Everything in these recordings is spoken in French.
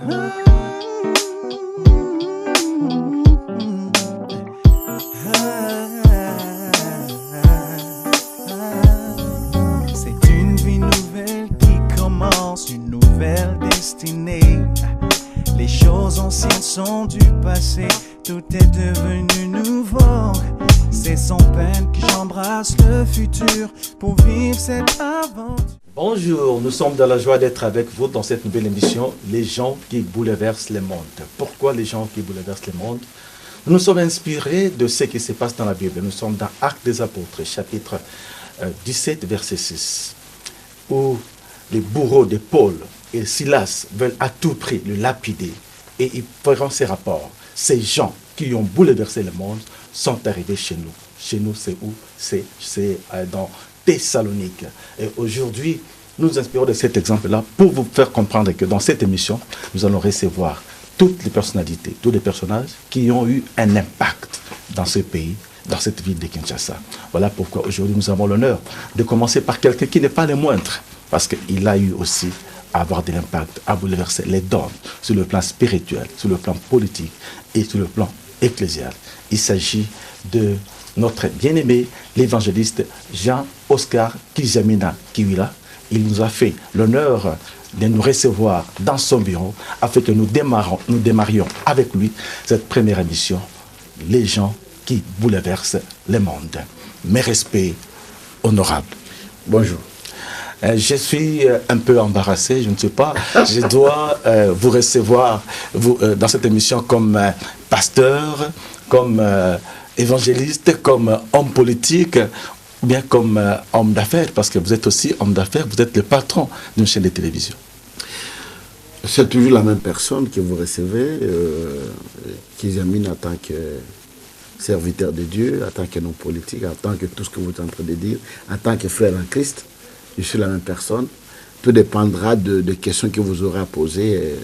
C'est une vie nouvelle qui commence, une nouvelle destinée. Les choses anciennes sont du passé, tout est devenu nouveau. C'est sans peine que j'embrasse le futur pour vivre cette aventure. Bonjour, nous sommes dans la joie d'être avec vous dans cette nouvelle émission, Les gens qui bouleversent le monde. Pourquoi les gens qui bouleversent le monde? Nous sommes inspirés de ce qui se passe dans la Bible. Nous sommes dans Actes des Apôtres, chapitre 17, verset 6, où les bourreaux de Paul et Silas veulent à tout prix le lapider. Et ils feront ces rapports. Ces gens qui ont bouleversé le monde sont arrivés chez nous. Chez nous, c'est où? C'est dans Thessalonique. Et aujourd'hui, nous nous inspirons de cet exemple-là pour vous faire comprendre que dans cette émission, nous allons recevoir toutes les personnalités, tous les personnages qui ont eu un impact dans ce pays, dans cette ville de Kinshasa. Voilà pourquoi aujourd'hui nous avons l'honneur de commencer par quelqu'un qui n'est pas le moindre, parce qu'il a eu aussi à avoir de l'impact, à bouleverser les dons sur le plan spirituel, sur le plan politique et sur le plan ecclésial. Il s'agit de notre bien-aimé, l'évangéliste Jean-Oscar Kijamina Kiwila. Il nous a fait l'honneur de nous recevoir dans son bureau afin que nous démarrions avec lui cette première émission, Les gens qui bouleversent le monde. Mes respects honorables. Bonjour. Je suis un peu embarrassé, je ne sais pas. Je dois vous recevoir dans cette émission comme pasteur, comme évangéliste, comme homme politique, ou bien comme homme d'affaires, parce que vous êtes aussi homme d'affaires, vous êtes le patron d'une chaîne de télévision. C'est toujours la même personne que vous recevez, qui examine en tant que serviteur de Dieu, en tant qu'homme politique, en tant que tout ce que vous êtes en train de dire, en tant que frère en Christ. Je suis la même personne. Tout dépendra de questions que vous aurez à poser,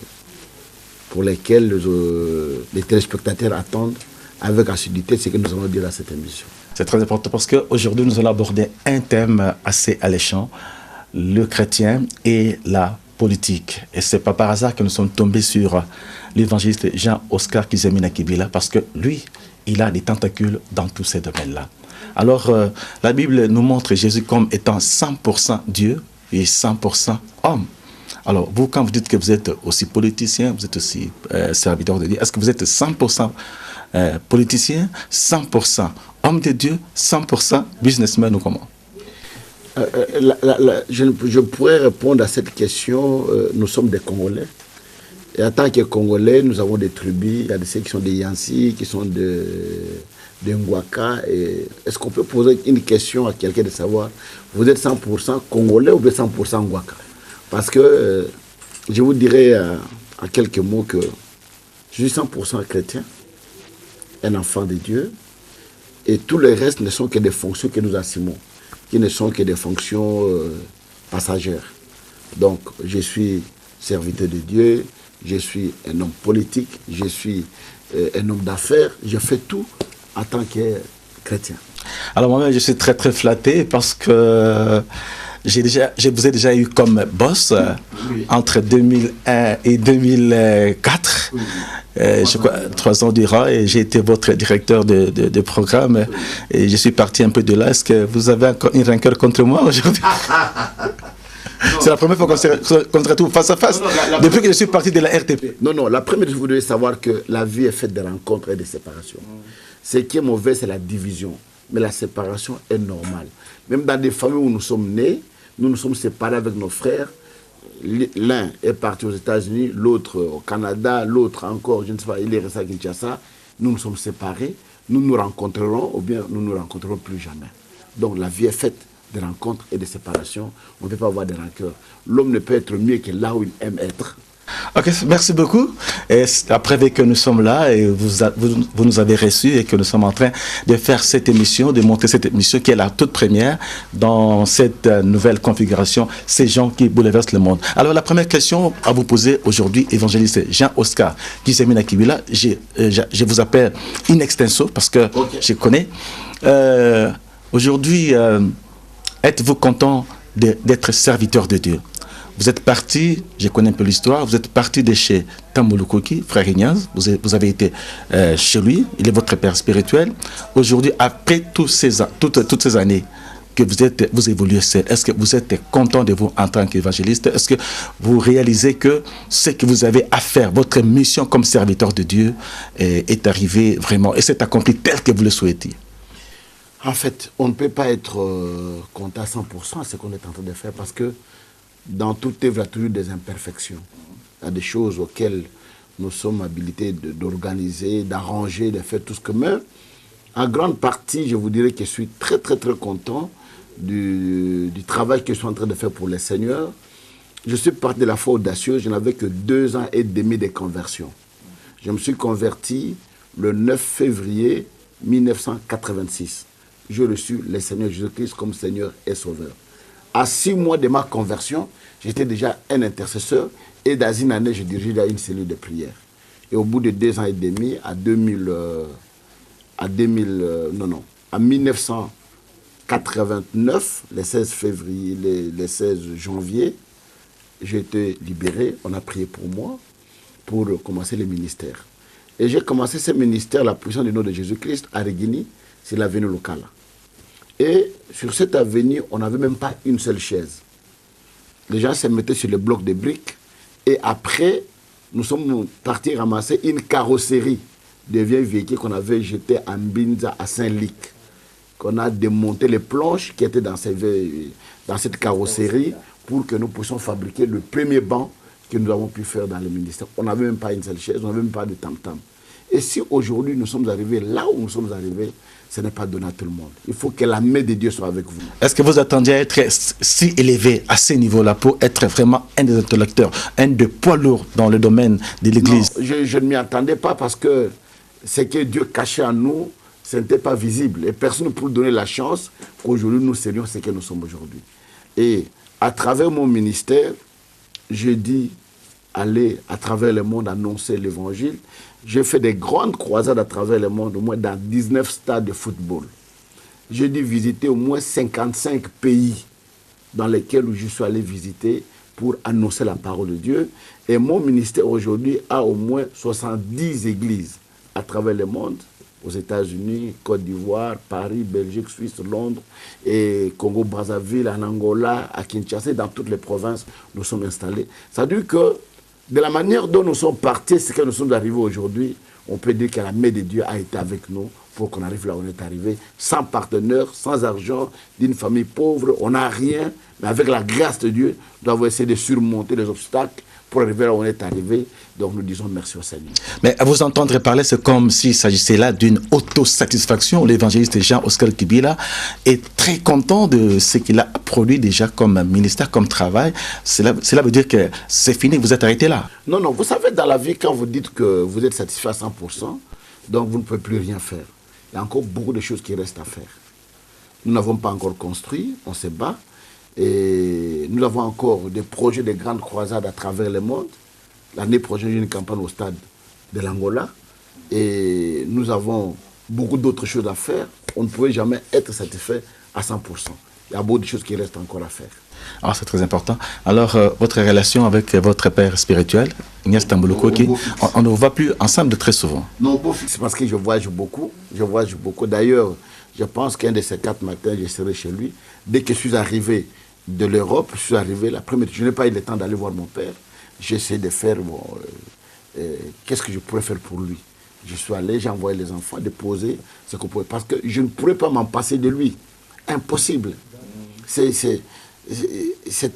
pour lesquelles les téléspectateurs attendent avec assiduité ce que nous allons dire à cette émission. C'est très important parce qu'aujourd'hui, nous allons aborder un thème assez alléchant, le chrétien et la politique. Et ce n'est pas par hasard que nous sommes tombés sur l'évangéliste Jean-Oscar Kijamina Kiwila, parce que lui, il a des tentacules dans tous ces domaines-là. Alors, la Bible nous montre Jésus comme étant 100% Dieu et 100% homme. Alors, vous, quand vous dites que vous êtes aussi politicien, vous êtes aussi serviteur de Dieu, est-ce que vous êtes 100% politicien, 100% homme de Dieu, 100% businessman ou comment? Je pourrais répondre à cette question. Nous sommes des Congolais. Et en tant que Congolais, nous avons des tribus. Il y a ceux qui sont des Yansi, qui sont de Ngwaka. Est-ce qu'on peut poser une question à quelqu'un de savoir, vous êtes 100% Congolais ou vous êtes 100% Ngwaka? Parce que je vous dirais à quelques mots que je suis 100% chrétien, un enfant de Dieu, et tout le reste ne sont que des fonctions que nous assumons, qui ne sont que des fonctions passagères. Donc, je suis serviteur de Dieu, je suis un homme politique, je suis un homme d'affaires, je fais tout en tant que chrétien. Alors moi-même, je suis très très flatté parce que je vous ai déjà eu comme boss entre 2001 et 2004. Je crois 3 ans durant, et j'ai été votre directeur de programme, et je suis parti un peu de là. Est-ce que vous avez encore une rancœur contre moi aujourd'hui? C'est la première fois qu'on se retrouve face à face, depuis que je suis parti de la RTP. Non, la première chose, vous devez savoir que la vie est faite de rencontres et de séparations. Ce qui est mauvais, c'est la division, mais la séparation est normale. Même dans des familles où nous sommes nés, nous nous sommes séparés avec nos frères. L'un est parti aux États-Unis, l'autre au Canada, l'autre encore, je ne sais pas, il est resté à Kinshasa. Nous nous sommes séparés, nous nous rencontrerons ou bien nous ne nous rencontrerons plus jamais. Donc la vie est faite de rencontres et de séparations. On ne peut pas avoir de rancœur. L'homme ne peut être mieux que là où il aime être. Ok, merci beaucoup. Et après que nous sommes là et vous nous avez reçus et que nous sommes en train de faire cette émission, de monter cette émission qui est la toute première dans cette nouvelle configuration, ces gens qui bouleversent le monde. Alors la première question à vous poser aujourd'hui, évangéliste Jean-Oscar Kijamina Kiwila, je vous appelle in extenso parce que je connais. Aujourd'hui, êtes-vous content d'être serviteur de Dieu? Vous êtes parti, je connais un peu l'histoire, vous êtes parti de chez Tambolo Koki, frère Ignace, vous avez été chez lui, il est votre père spirituel. Aujourd'hui, après toutes ces années que vous évoluez seul, est-ce que vous êtes content de vous en tant qu'évangéliste? Est-ce que vous réalisez que ce que vous avez à faire, votre mission comme serviteur de Dieu est arrivé vraiment et s'est accompli tel que vous le souhaitiez? En fait, on ne peut pas être content à 100% à ce qu'on est en train de faire parce que dans toute œuvre, il y a toujours des imperfections. Il y a des choses auxquelles nous sommes habilités d'organiser, d'arranger, de faire tout ce que... Mais en grande partie, je vous dirais que je suis très, très, très content du travail que je suis en train de faire pour les seigneurs. Je suis parti de la foi audacieuse, je n'avais que 2 ans et demi de conversion. Je me suis converti le 9 février 1986. J'ai reçu le Seigneur Jésus-Christ comme Seigneur et Sauveur. À 6 mois de ma conversion, j'étais déjà un intercesseur et dans une année, je dirigeais une cellule de prière. Et au bout de 2 ans et demi, en 1989, le 16 février, le 16 janvier, j'ai été libéré. On a prié pour moi pour commencer le ministère. Et j'ai commencé ce ministère, la puissance du nom de Jésus-Christ, à Regini, c'est l'avenue locale. Et sur cette avenue, on n'avait même pas une seule chaise. Les gens se mettaient sur le bloc de briques. Et après, nous sommes partis ramasser une carrosserie de vieilles véhicules qu'on avait jetées à Mbinza, à Saint-Luc. Qu'on a démonté les planches qui étaient dans cette carrosserie pour que nous puissions fabriquer le premier banc que nous avons pu faire dans le ministère. On n'avait même pas une seule chaise, on n'avait même pas de tam-tam. Et si aujourd'hui nous sommes arrivés là où nous sommes arrivés, ce n'est pas donné à tout le monde. Il faut que la main de Dieu soit avec vous. Est-ce que vous attendiez à être si élevé à ce niveau-là pour être vraiment un des intellectuels, un des poids lourds dans le domaine de l'Église? Non, je ne m'y attendais pas parce que ce que Dieu cachait en nous, ce n'était pas visible. Et personne ne peut nous donner la chance qu'aujourd'hui nous serions ce que nous sommes aujourd'hui. Et à travers mon ministère, j'ai dit aller à travers le monde annoncer l'évangile. J'ai fait des grandes croisades à travers le monde, au moins dans 19 stades de football. J'ai dû visiter au moins 55 pays dans lesquels je suis allé visiter pour annoncer la parole de Dieu. Et mon ministère aujourd'hui a au moins 70 églises à travers le monde, aux États-Unis, Côte d'Ivoire, Paris, Belgique, Suisse, Londres, et Congo-Brazzaville, en Angola, à Kinshasa, dans toutes les provinces, nous sommes installés. Ça veut dire que de la manière dont nous sommes partis, c'est que nous sommes arrivés aujourd'hui, on peut dire que la main de Dieu a été avec nous pour qu'on arrive là où on est arrivé, sans partenaire, sans argent, d'une famille pauvre, on n'a rien, mais avec la grâce de Dieu, nous avons essayé de surmonter les obstacles pour arriver là où on est arrivé. Donc nous disons merci au Seigneur. Mais à vous entendre parler, c'est comme s'il s'agissait là d'une autosatisfaction. L'évangéliste Jean-Oscar Kibila est très content de ce qu'il a produit déjà comme ministère, comme travail. Cela veut dire que c'est fini, vous êtes arrêté là? Non, non, vous savez, dans la vie, quand vous dites que vous êtes satisfait à 100%, donc vous ne pouvez plus rien faire. Il y a encore beaucoup de choses qui restent à faire. Nous n'avons pas encore construit, on se bat. Et nous avons encore des projets de grandes croisades à travers le monde. L'année prochaine, j'ai une campagne au stade de l'Angola. Et nous avons beaucoup d'autres choses à faire. On ne pouvait jamais être satisfait à 100%. Il y a beaucoup de choses qui restent encore à faire. Alors, c'est très important. Alors, votre relation avec votre père spirituel, Ignace Tambolo Koki, on ne vous voit plus ensemble de très souvent. Non, c'est parce que je voyage beaucoup. D'ailleurs, je pense qu'un de ces 4 matins, je serai chez lui. Dès que je suis arrivé de l'Europe, je suis arrivé, je n'ai pas eu le temps d'aller voir mon père. J'essaie de faire, qu'est-ce que je pourrais faire pour lui. Je suis allé, j'ai envoyé les enfants déposer ce qu'on pouvait, parce que je ne pourrais pas m'en passer de lui. Impossible. C'est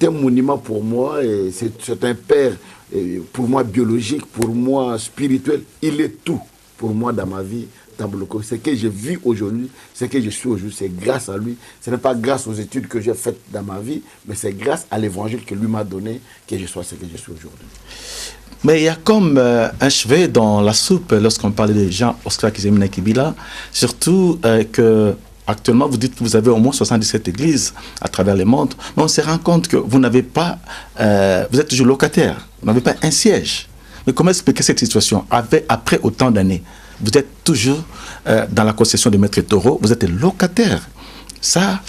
un monument pour moi, et c'est un père pour moi biologique, pour moi spirituel. Il est tout pour moi dans ma vie. Ce que je vis aujourd'hui, ce que je suis aujourd'hui, c'est grâce à lui. Ce n'est pas grâce aux études que j'ai faites dans ma vie, mais c'est grâce à l'évangile que lui m'a donné que je sois ce que je suis aujourd'hui. Mais il y a comme un cheveu dans la soupe lorsqu'on parle de Jean-Oscar Kibila, surtout que actuellement vous dites que vous avez au moins 77 églises à travers le monde, mais on se rend compte que vous n'avez pas, vous êtes toujours locataire, vous n'avez pas un siège. Mais comment expliquer cette situation après autant d'années? Vous êtes toujours dans la concession de Maître Toro, vous êtes locataire. Ça,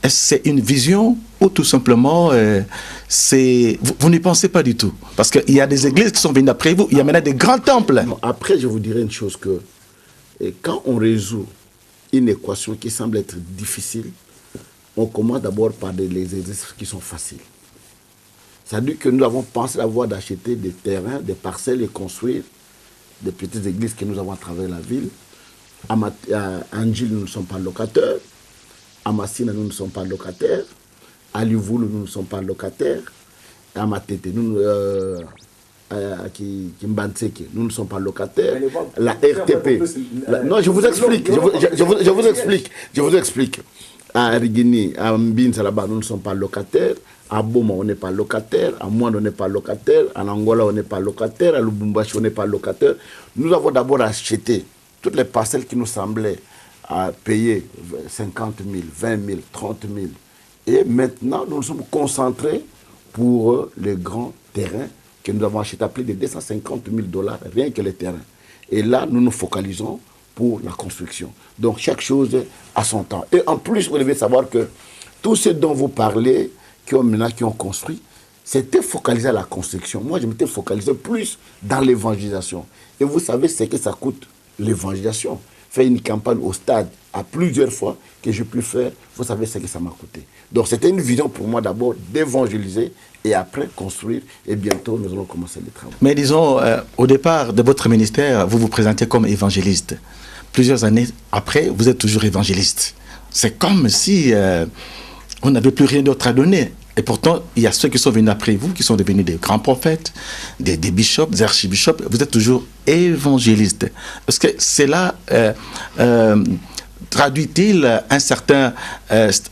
est-ce que c'est une vision ou tout simplement, vous n'y pensez pas du tout? Parce qu'il y a des églises qui sont venues après vous, il y a maintenant des grands temples. Non, après, je vous dirais une chose que quand on résout une équation qui semble être difficile, on commence d'abord par les exercices qui sont faciles. C'est-à-dire que nous avons pensé avoir d'acheter des terrains, des parcelles et construire des petites églises que nous avons à travers la ville. À Anjil, nous ne sommes pas locataires. À Massina, nous ne sommes pas locataires. À Livoul, nous ne sommes pas locataires. À Matete, à Kimbanseke, nous ne sommes pas locataires. La RTP. Non, je vous explique. Je vous explique. À Rigini, à Mbinsa, là-bas, nous ne sommes pas locataires. À Boma, on n'est pas locataire. À Moine, on n'est pas locataire. À Angola, on n'est pas locataire. À Lubumbashi, on n'est pas locataire. Nous avons d'abord acheté toutes les parcelles qui nous semblaient à payer 50 000, 20 000, 30 000. Et maintenant, nous nous sommes concentrés pour les grands terrains que nous avons achetés à plus de 250 000 $, rien que les terrains. Et là, nous nous focalisons pour la construction. Donc, chaque chose a son temps. Et en plus, vous devez savoir que tout ce dont vous parlez, qui ont construit, c'était focalisé à la construction. Moi, je m'étais focalisé plus dans l'évangélisation. Et vous savez ce que ça coûte, l'évangélisation. Faire une campagne au stade à plusieurs fois que j'ai pu faire, vous savez ce que ça m'a coûté. Donc, c'était une vision pour moi d'abord d'évangéliser et après construire. Et bientôt, nous allons commencer les travaux. Mais disons, au départ de votre ministère, vous vous présentez comme évangéliste. Plusieurs années après, vous êtes toujours évangéliste. C'est comme si on n'avait plus rien d'autre à donner. Et pourtant, il y a ceux qui sont venus après vous, qui sont devenus des grands prophètes, des bishops, des archibishops. Vous êtes toujours évangéliste. Est-ce que cela traduit-il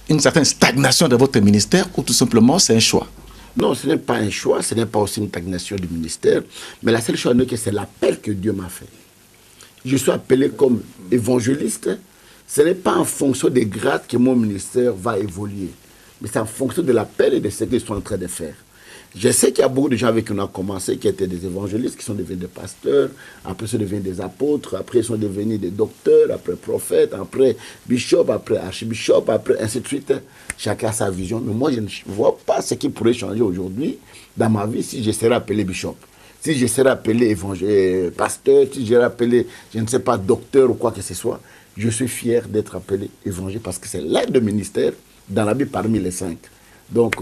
une certaine stagnation de votre ministère ou tout simplement c'est un choix? Non, ce n'est pas un choix, ce n'est pas aussi une stagnation du ministère. Mais la seule chose, c'est l'appel que Dieu m'a fait. Je suis appelé comme évangéliste. Ce n'est pas en fonction des grades que mon ministère va évoluer, mais c'est en fonction de l'appel et de ce qu'ils sont en train de faire. Je sais qu'il y a beaucoup de gens avec qui on a commencé, qui étaient des évangélistes, qui sont devenus des pasteurs, après ils sont devenus des apôtres, après ils sont devenus des docteurs, après prophètes, après bishops, après archibishops, après ainsi de suite. Chacun a sa vision. Mais moi, je ne vois pas ce qui pourrait changer aujourd'hui dans ma vie si je serais appelé bishop. Si je serais appelé pasteur, si je serais appelé, je ne sais pas, docteur ou quoi que ce soit, je suis fier d'être appelé évangile parce que c'est l'aide de ministère dans la Bible parmi les 5. Donc,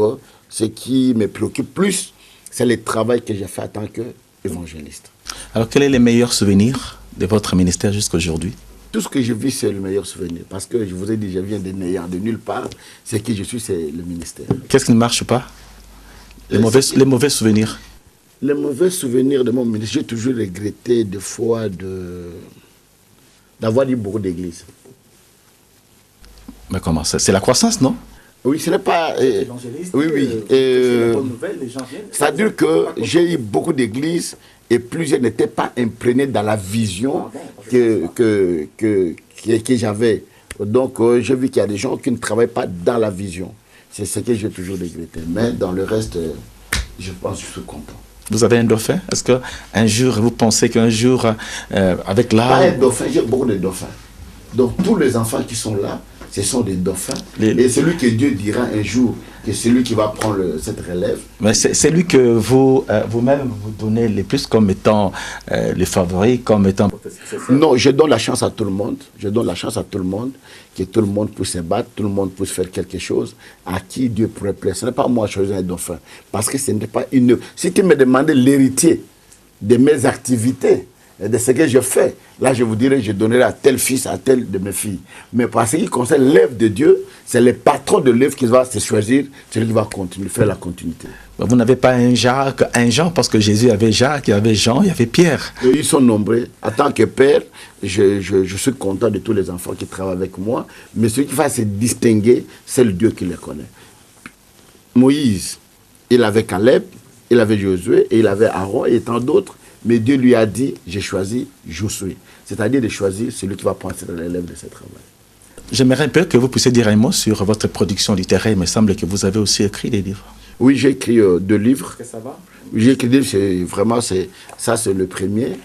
ce qui me préoccupe plus, c'est le travail que j'ai fait en tant qu'évangéliste. Alors, quel est le meilleur souvenir de votre ministère jusqu'à aujourd'hui? Tout ce que je vis, c'est le meilleur souvenir. Parce que je vous ai dit, je viens de néant, de nulle part. Ce que je suis, c'est le ministère. Qu'est-ce qui ne marche pas? Les mauvais souvenirs? Les mauvais souvenirs de mon ministère, j'ai toujours regretté des fois d'avoir eu beaucoup d'églises. Mais comment ça? C'est la croissance, non? Oui, ce n'est pas... oui. C'est-à-dire que j'ai eu beaucoup d'églises et plusieurs n'étaient pas imprégnés dans la vision que j'avais. Donc, j'ai vu qu'il y a des gens qui ne travaillent pas dans la vision. C'est ce que j'ai toujours regretté. Mais dans le reste, je pense que je suis content. Vous avez un dauphin? Est-ce qu'un jour, vous pensez qu'un jour, avec l'âge... Pas un dauphin, j'ai beaucoup de dauphins. Donc, tous les enfants qui sont là, ce sont des dauphins. Et celui que Dieu dira un jour, que c'est lui qui va prendre cette relève. Mais c'est lui que vous-même vous donnez le plus comme étant les favoris, comme étant... Non, je donne la chance à tout le monde. Je donne la chance à tout le monde, que tout le monde puisse se battre, tout le monde puisse faire quelque chose à qui Dieu pourrait plaire. Ce n'est pas moi choisir un dauphin. Parce que ce n'est pas une... Si tu me demandais l'héritier de mes activités, de ce que je fais, là je vous dirais, je donnerai à tel fils, à tel de mes filles. Mais pour ce qui concerne l'œuvre de Dieu, c'est le patron de l'œuvre qui va se choisir, celui qui va continuer, faire la continuité. Vous n'avez pas un Jacques, un Jean, parce que Jésus avait Jacques, il y avait Jean, il y avait Pierre. Et ils sont nombreux. En tant que père, je suis content de tous les enfants qui travaillent avec moi, mais celui qui va se distinguer, c'est le Dieu qui les connaît. Moïse, il avait Caleb, il avait Josué, et il avait Aaron, et tant d'autres. Mais Dieu lui a dit, j'ai choisi Josué. C'est-à-dire de choisir celui qui va prendre l'élève de ce travail. J'aimerais un peu que vous puissiez dire un mot sur votre production littéraire. Il me semble que vous avez aussi écrit des livres. Oui, j'ai écrit 2 livres. Que ça va? J'ai écrit 2 livres, c'est le premier,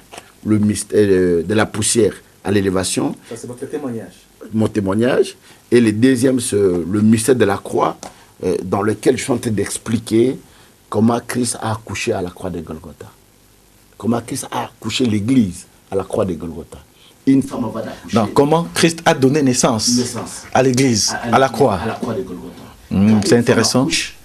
le mystère de la poussière à l'élévation. Ça, c'est votre témoignage. mon témoignage. Et le deuxième, c'est le mystère de la croix, dans lequel je suis en train d'expliquer comment Christ a accouché à la croix de Golgotha. Comment Christ a accouché l'Église à la croix de Golgotha. Une femme va d'accoucher. Donc, comment Christ a donné naissance à l'Église, à la croix. À la croix de Golgotha. C'est intéressant. Accouche,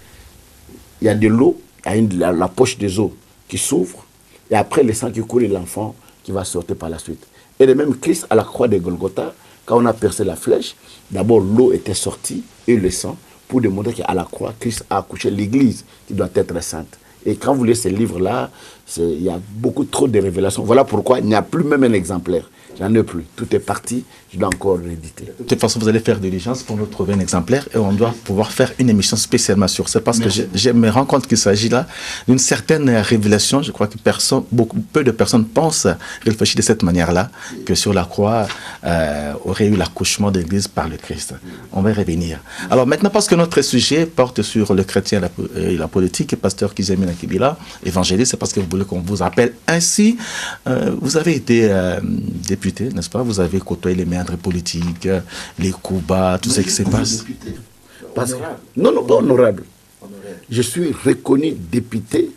il y a de l'eau, il y a la poche des eaux qui s'ouvre, et après le sang qui coule et l'enfant qui va sortir par la suite. Et de même Christ à la croix de Golgotha, quand on a percé la flèche, d'abord l'eau était sortie et le sang, pour démontrer qu'à la croix, Christ a accouché l'Église qui doit être sainte. Et quand vous lisez ces livres-là, il y a beaucoup trop de révélations. Voilà pourquoi il n'y a plus même un exemplaire. J'en ai plus. Tout est parti. Je dois encore rééditer. De toute façon, vous allez faire diligence pour nous trouver un exemplaire et on doit pouvoir faire une émission spécialement sur ça parce que je me rends compte qu'il s'agit là d'une certaine révélation. Je crois que peu de personnes pensent, réfléchissent de cette manière-là, que sur la croix aurait eu l'accouchement de l'Église par le Christ. On va y revenir. Alors maintenant, parce que notre sujet porte sur le chrétien et la politique, pasteur Kizemina Kibila, évangéliste, c'est parce que vous voulez qu'on vous appelle ainsi. Vous avez été député, n'est-ce pas? Vous avez côtoyé les méandres politiques, les coups bas, tout ce qui se passe. Parce que, non, pas honorable. Je suis reconnu député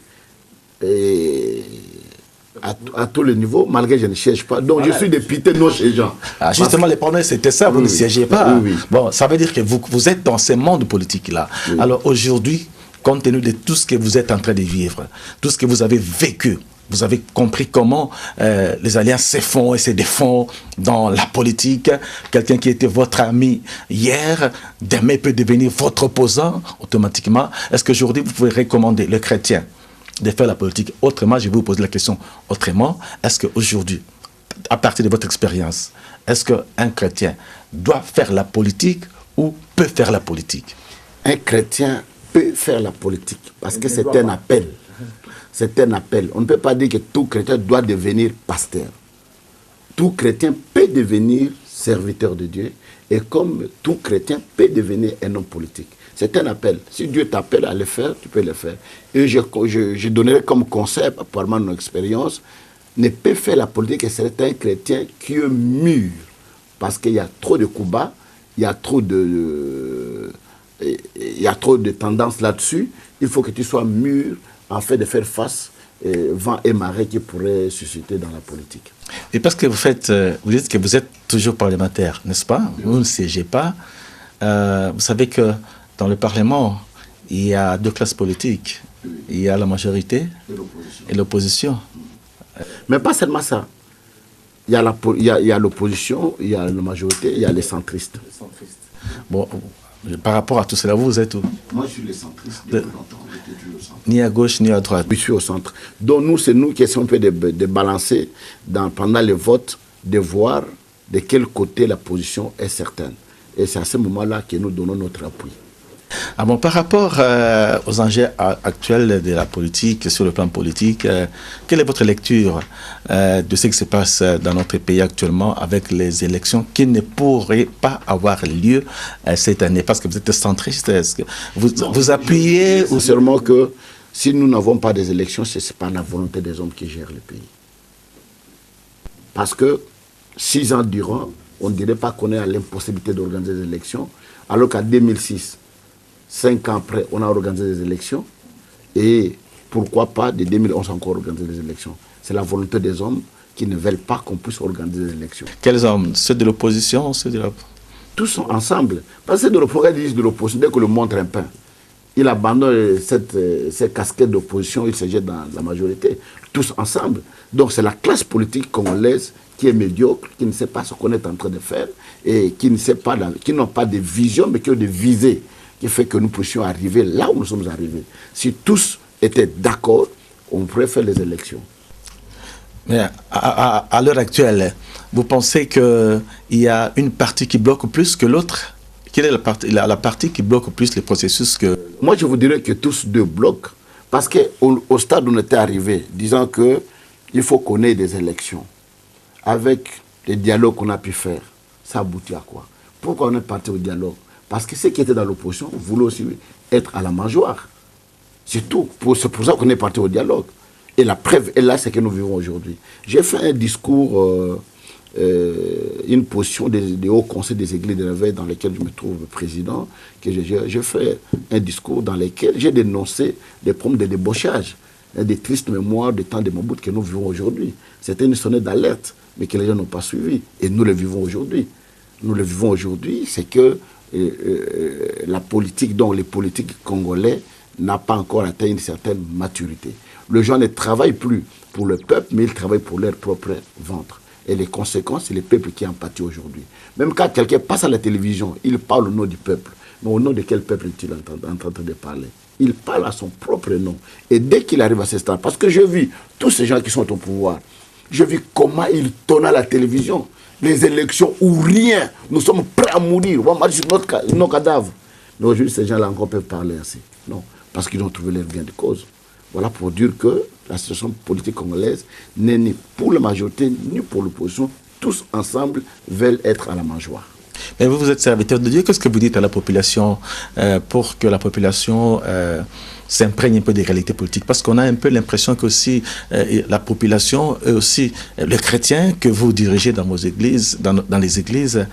à tous les niveaux, malgré que je ne siège pas. Donc je suis député non siégeant. Ah, justement, les problèmes, c'était ça, vous ne siégez pas. Oui. Bon, ça veut dire que vous êtes dans ce monde politique-là. Oui. Alors aujourd'hui, compte tenu de tout ce que vous êtes en train de vivre, tout ce que vous avez vécu, vous avez compris comment les alliances se font et se défont dans la politique. Quelqu'un qui était votre ami hier, demain peut devenir votre opposant automatiquement. Est-ce qu'aujourd'hui, vous pouvez recommander le chrétien de faire la politique autrement? Je vais vous poser la question autrement. Est-ce qu'aujourd'hui, à partir de votre expérience, est-ce qu'un chrétien doit faire la politique ou peut faire la politique? Un chrétien peut faire la politique parce que c'est un appel. C'est un appel. On ne peut pas dire que tout chrétien doit devenir pasteur. Tout chrétien peut devenir serviteur de Dieu et comme tout chrétien peut devenir un homme politique. C'est un appel. Si Dieu t'appelle à le faire, tu peux le faire. Et je donnerai comme conseil, par mon expérience, ne peut faire la politique que c'est un chrétien qui est mûr. Parce qu'il y a trop de coups bas, il y a trop de tendances là-dessus. Il faut que tu sois mûr en fait de faire face vent et marée qui pourraient susciter dans la politique. Et parce que vous dites que vous êtes toujours parlementaire, n'est-ce pas? Vous ne siégez pas. Vous savez que dans le Parlement, il y a deux classes politiques. Il y a la majorité et l'opposition. Mais pas seulement ça. Il y a l'opposition, il y a la majorité, il y a les centristes. Bon, par rapport à tout cela, vous êtes où? Moi, je suis les centristes. Ni à gauche, ni à droite. Je suis au centre. Donc, c'est nous qui essayons un peu de balancer pendant le vote, de voir de quel côté la position est certaine. Et c'est à ce moment-là que nous donnons notre appui. Ah bon, par rapport aux enjeux actuels de la politique, sur le plan politique, quelle est votre lecture de ce qui se passe dans notre pays actuellement avec les élections qui ne pourraient pas avoir lieu cette année? Parce que vous êtes centriste, est-ce que vous appuyez ou... Seulement que si nous n'avons pas des élections, ce n'est pas la volonté des hommes qui gèrent le pays. Parce que 6 ans durant, on ne dirait pas qu'on est à l'impossibilité d'organiser des élections, alors qu'en 2006, 5 ans après, on a organisé des élections. Et pourquoi pas, de 2011 encore organiser des élections? C'est la volonté des hommes qui ne veulent pas qu'on puisse organiser des élections. Quels hommes? Ceux de l'opposition, ceux de la... Tous sont ensemble. Parce que de l'opposition, dès que le montre un pain, il abandonne cette casquette d'opposition, il se jette dans la majorité. Tous ensemble. Donc c'est la classe politique congolaise qui est médiocre, qui ne sait pas ce qu'on est en train de faire et qui n'ont pas de vision, mais qui ont des visées, qui fait que nous puissions arriver là où nous sommes arrivés. Si tous étaient d'accord, on pourrait faire les élections. Mais à l'heure actuelle, vous pensez qu'il y a une partie qui bloque plus que l'autre? Quelle est la partie qui bloque plus les processus que... Moi, je vous dirais que tous deux bloquent. Parce qu'au stade où on était arrivé, disant qu'il faut qu'on ait des élections, avec les dialogues qu'on a pu faire, ça aboutit à quoi? Pourquoi on est parti au dialogue? Parce que ceux qui étaient dans l'opposition voulaient aussi être à la mangeoire. C'est tout. C'est pour ça qu'on est parti au dialogue. Et la preuve est là, c'est que nous vivons aujourd'hui. J'ai fait un discours une position des hauts conseils des églises de réveil dans lesquels je me trouve président, que je fais un discours dans lequel j'ai dénoncé des problèmes de débauchage, des tristes mémoires des temps de Mobutu que nous vivons aujourd'hui. C'était une sonnette d'alerte, mais que les gens n'ont pas suivi. Et nous le vivons aujourd'hui. Nous le vivons aujourd'hui, c'est que la politique, dont les politiques congolais, n'a pas encore atteint une certaine maturité. Les gens ne travaillent plus pour le peuple, mais ils travaillent pour leur propre ventre. Et les conséquences, c'est le peuple qui en pâtit aujourd'hui. Même quand quelqu'un passe à la télévision, il parle au nom du peuple. Mais au nom de quel peuple est-il en train de parler? Il parle à son propre nom. Et dès qu'il arrive à ce stade, parce que j'ai vu tous ces gens qui sont au pouvoir, j'ai vu comment ils tournent à la télévision. Les élections ou rien. Nous sommes prêts à mourir. On va marcher sur nos cadavres. Mais aujourd'hui, ces gens-là encore peuvent parler ainsi. Non, parce qu'ils ont trouvé leur gain de cause. Voilà pour dire que la situation politique congolaise n'est ni pour la majorité ni pour l'opposition. Tous ensemble veulent être à la mangeoire. Mais vous êtes serviteur de Dieu. Qu'est-ce que vous dites à la population pour que la population s'imprègne un peu des réalités politiques? Parce qu'on a un peu l'impression qu'aussi la population, et aussi les chrétiens que vous dirigez dans vos églises, dans les églises,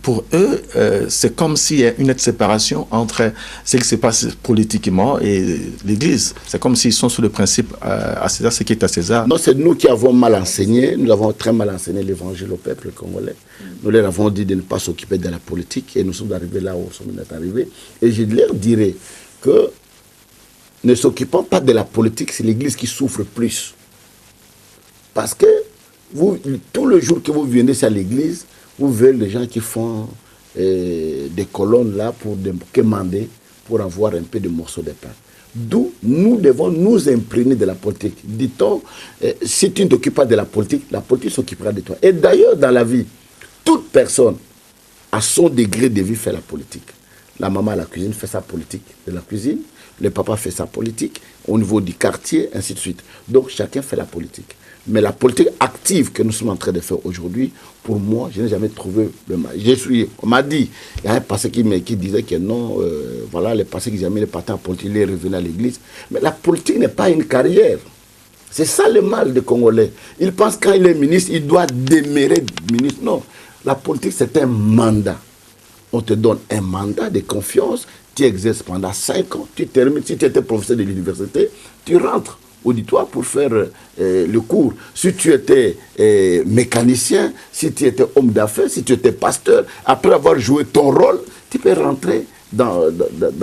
pour eux, c'est comme s'il y a une nette séparation entre ce qui se passe politiquement et l'église. C'est comme s'ils sont sous le principe à César ce qui est à César. Non, c'est nous qui avons mal enseigné. Nous avons très mal enseigné l'évangile au peuple congolais. Nous leur avons dit de ne pas s'occuper de la politique et nous sommes arrivés là où nous sommes arrivés. Et je leur dirais que ne s'occupant pas de la politique, c'est l'Église qui souffre plus. Parce que vous, tout le jour que vous venez à l'Église, vous verrez les gens qui font des colonnes là pour quémander, pour avoir un peu de morceaux de pain. D'où nous devons nous imprégner de la politique. Dit-on, si tu ne t'occupes pas de la politique s'occupera de toi. Et d'ailleurs, dans la vie, toute personne, à son degré de vie, fait la politique. La maman à la cuisine fait sa politique de la cuisine. Le papa fait sa politique au niveau du quartier, ainsi de suite. Donc, chacun fait la politique. Mais la politique active que nous sommes en train de faire aujourd'hui, pour moi, je n'ai jamais trouvé le mal. On m'a dit, il y a un passé qui disait que non, voilà, les passés qui avaient les patins à politique, ils revenaient à l'église. Mais la politique n'est pas une carrière. C'est ça le mal des Congolais. Ils pensent que quand il est ministre, il doit demeurer ministre. Non, la politique, c'est un mandat. On te donne un mandat de confiance, tu exerces pendant 5 ans, tu termines. Si tu étais professeur de l'université, tu rentres auditoire pour faire le cours. Si tu étais mécanicien, si tu étais homme d'affaires, si tu étais pasteur, après avoir joué ton rôle, tu peux rentrer dans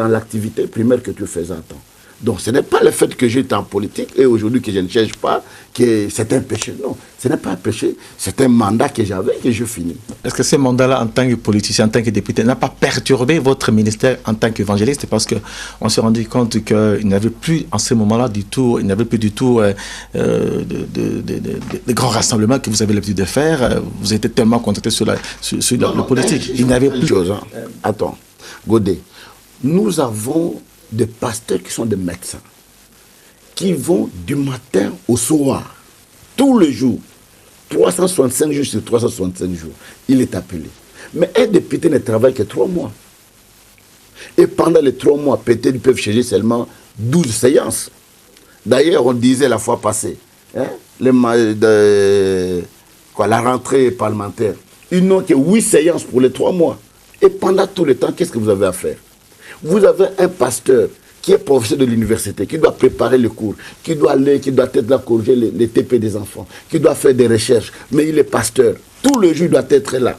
l'activité primaire que tu faisais à temps. Donc ce n'est pas le fait que j'étais en politique et aujourd'hui que je ne cherche pas, que c'est un péché. Non, ce n'est pas un péché, c'est un mandat que j'avais et que je finis. Est-ce que ce mandat-là, en tant que politicien, en tant que député, n'a pas perturbé votre ministère en tant qu'évangéliste? Parce qu'on s'est rendu compte qu'il n'avait plus, en ce moment-là, du tout, il n'avait plus du tout de grands rassemblements que vous avez l'habitude de faire. Vous étiez tellement concentré sur le politique. Il n'avait plus... Chose, hein. Attends, Godet, nous avons des pasteurs qui sont des médecins, qui vont du matin au soir, tous les jours, 365 jours sur 365 jours, il est appelé. Mais un député ne travaille que 3 mois. Et pendant les 3 mois, peut-être ils peuvent changer seulement 12 séances. D'ailleurs, on disait la fois passée, hein, la rentrée parlementaire, ils n'ont que 8 séances pour les 3 mois. Et pendant tout le temps, qu'est-ce que vous avez à faire? Vous avez un pasteur qui est professeur de l'université, qui doit préparer le cours, qui doit aller, qui doit être là corriger les TP des enfants, qui doit faire des recherches, mais il est pasteur. Tout le jour, il doit être là.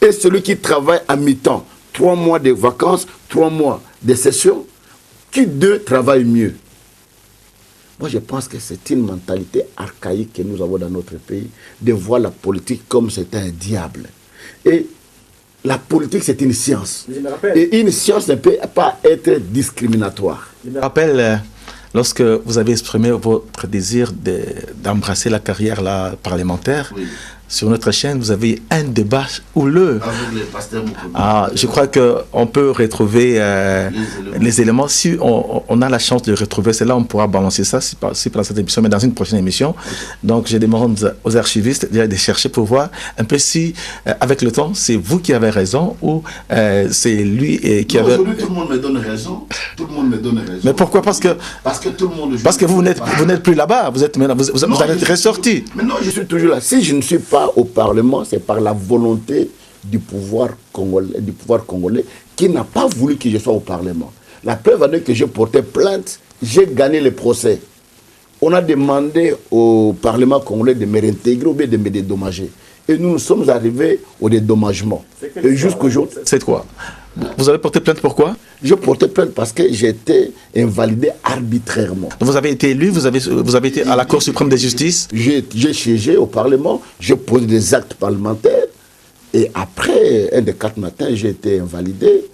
Et celui qui travaille à mi-temps, 3 mois de vacances, 3 mois de session, qui d'eux travaille mieux? Moi, je pense que c'est une mentalité archaïque que nous avons dans notre pays, de voir la politique comme c'est un diable. Et la politique, c'est une science. Et une science ne peut pas être discriminatoire. Je me rappelle, lorsque vous avez exprimé votre désir d'embrasser la carrière parlementaire, oui, sur notre chaîne, vous avez un débat houleux. Je crois qu'on peut retrouver les éléments. Si on a la chance de retrouver cela, on pourra balancer ça, si pas dans cette émission, mais dans une prochaine émission. Donc, je demande aux archivistes de chercher pour voir un peu si, avec le temps, c'est vous qui avez raison ou c'est lui qui avait... Aujourd'hui, tout le monde me donne raison. Tout le monde me donne raison. Mais pourquoi? Parce que tout le monde... Parce que vous n'êtes plus là-bas. Vous avez ressorti. Mais non, je suis toujours là. Si je ne suis pas pas au Parlement, c'est par la volonté du pouvoir congolais qui n'a pas voulu que je sois au Parlement. La preuve en est que j'ai porté plainte, j'ai gagné le procès. On a demandé au Parlement congolais de me réintégrer ou bien de me dédommager. Et nous sommes arrivés au dédommagement. Et jusqu'aujourd'hui... C'est quoi? Vous avez porté plainte pourquoi? Je portais plainte parce que j'ai été invalidé arbitrairement. Vous avez été élu, vous avez été à la Cour suprême de justice? J'ai siégé au Parlement, j'ai posé des actes parlementaires. Et après, un des 4 matins, j'ai été invalidé.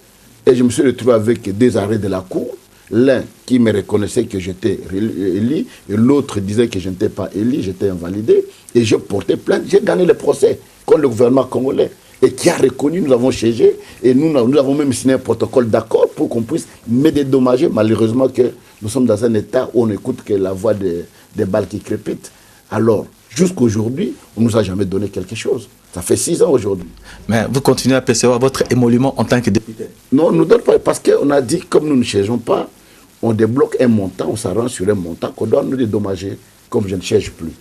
Et je me suis retrouvé avec 2 arrêts de la Cour. L'un qui me reconnaissait que j'étais élu, et l'autre disait que je n'étais pas élu, j'étais invalidé. Et je portais plainte, j'ai gagné le procès contre le gouvernement congolais. Et qui a reconnu, nous avons siégé, et nous avons même signé un protocole d'accord pour qu'on puisse me dédommager. Malheureusement que nous sommes dans un état où on n'écoute que la voix des balles qui crépitent. Alors, jusqu'aujourd'hui, on ne nous a jamais donné quelque chose. Ça fait 6 ans aujourd'hui. Mais vous continuez à percevoir votre émolument en tant que député? Non, on ne nous donne pas, parce qu'on a dit, comme nous ne siégeons pas, on débloque un montant, on s'arrange sur un montant qu'on doit nous dédommager, comme je ne siège plus.